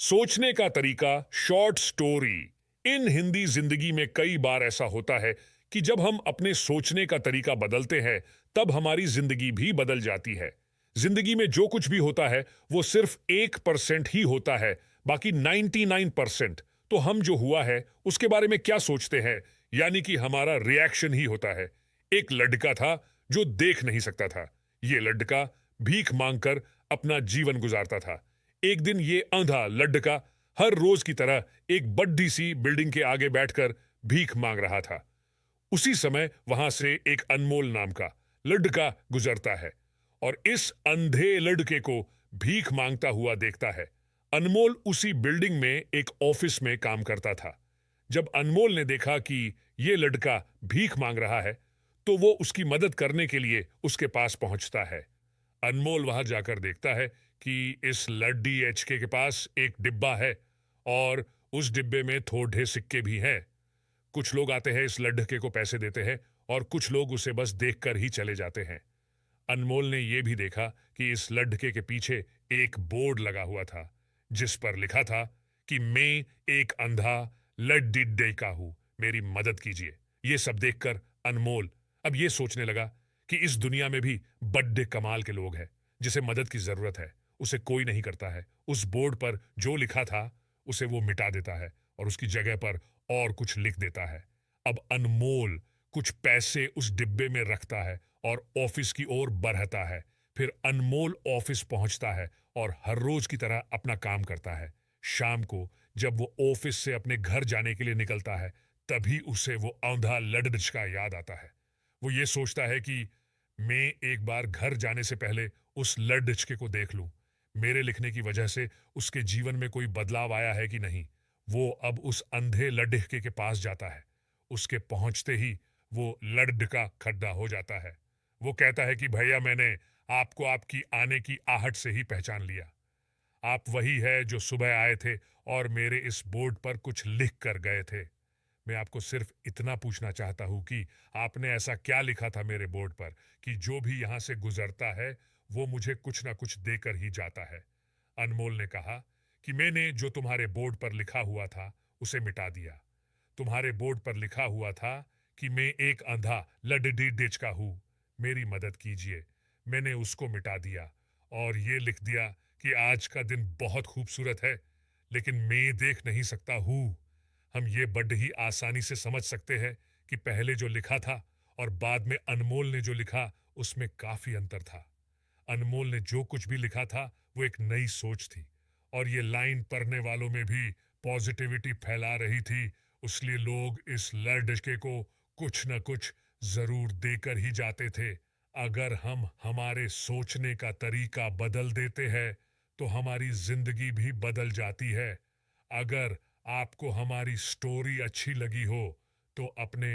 सोचने का तरीका, शॉर्ट स्टोरी। इन हिंदी जिंदगी में कई बार ऐसा होता है कि जब हम अपने सोचने का तरीका बदलते हैं तब हमारी जिंदगी भी बदल जाती है। जिंदगी में जो कुछ भी होता है वो सिर्फ 1% ही होता है, बाकी 99% तो हम जो हुआ है उसके बारे में क्या सोचते हैं, यानी कि हमारा रिएक्शन ही होता है। एक लड़का था जो देख नहीं सकता था। ये लड़का भीख मांगकर अपना जीवन गुजारता था। एक दिन ये अंधा लड़का हर रोज की तरह एक बड्डी सी बिल्डिंग के आगे बैठकर भीख मांग रहा था। उसी समय वहां से एक अनमोल नाम का लड़का गुजरता है और इस अंधे लड़के को भीख मांगता हुआ देखता है। अनमोल उसी बिल्डिंग में एक ऑफिस में काम करता था। जब अनमोल ने देखा कि ये लड़का भीख मांग रहा है तो वो उसकी मदद करने के लिए उसके पास पहुंचता है। अनमोल वहां जाकर देखता है कि इस लड्डी एचके के पास एक डिब्बा है और उस डिब्बे में थोड़े सिक्के भी हैं। कुछ लोग आते हैं, इस लड़के को पैसे देते हैं और कुछ लोग उसे बस देखकर ही चले जाते हैं। अनमोल ने यह भी देखा कि इस लड़के के पीछे एक बोर्ड लगा हुआ था जिस पर लिखा था कि मैं एक अंधा लड्डी का हूं, मेरी मदद कीजिए। ये सब देखकर अनमोल अब ये सोचने लगा कि इस दुनिया में भी बड़े कमाल के लोग हैं जिसे मदद की जरूरत है, उसे कोई नहीं करता है। उस बोर्ड पर जो लिखा था उसे वो मिटा देता है और उसकी जगह पर और कुछ लिख देता है। अब अनमोल कुछ पैसे उस डिब्बे में रखता है और ऑफिस की ओर बढ़ता है। फिर अनमोल ऑफिस पहुंचता है और हर रोज की तरह अपना काम करता है। शाम को जब वो ऑफिस से अपने घर जाने के लिए निकलता है तभी उसे वो औंधा लड़का का याद आता है। वो ये सोचता है कि मैं एक बार घर जाने से पहले उस लड़के को देख लूं, मेरे लिखने की वजह से उसके जीवन में कोई बदलाव आया है कि नहीं। वो अब उस अंधे लड़के के पास जाता है। उसके पहुंचते ही वो लड़का खड़ा हो जाता है। वो कहता है कि भैया, मैंने आपको आपकी आने की आहट से ही पहचान लिया। आप वही है जो सुबह आए थे और मेरे इस बोर्ड पर कुछ लिख कर गए थे। मैं आपको सिर्फ इतना पूछना चाहता हूं कि आपने ऐसा क्या लिखा था मेरे बोर्ड पर कि जो भी यहां से गुजरता है वो मुझे कुछ ना कुछ देकर ही जाता है। अनमोल ने कहा कि मैंने जो तुम्हारे बोर्ड पर लिखा हुआ था उसे मिटा दिया। तुम्हारे बोर्ड पर लिखा हुआ था कि मैं एक अंधा लडडी डिच का हूं, मेरी मदद कीजिए। मैंने उसको मिटा दिया और ये लिख दिया कि आज का दिन बहुत खूबसूरत है लेकिन मैं देख नहीं सकता हूं। हम ये बड़ ही आसानी से समझ सकते हैं कि पहले जो लिखा था और बाद में अनमोल ने जो लिखा उसमें काफी अंतर था। अनमोल ने जो कुछ भी लिखा था वो एक नई सोच थी और ये लाइन पढ़ने वालों में भी पॉजिटिविटी फैला रही थी। इसलिए लोग इस लड़के को कुछ न कुछ जरूर देकर ही जाते थे। अगर हम हमारे सोचने का तरीका बदल देते हैं तो हमारी जिंदगी भी बदल जाती है। अगर आपको हमारी स्टोरी अच्छी लगी हो तो अपने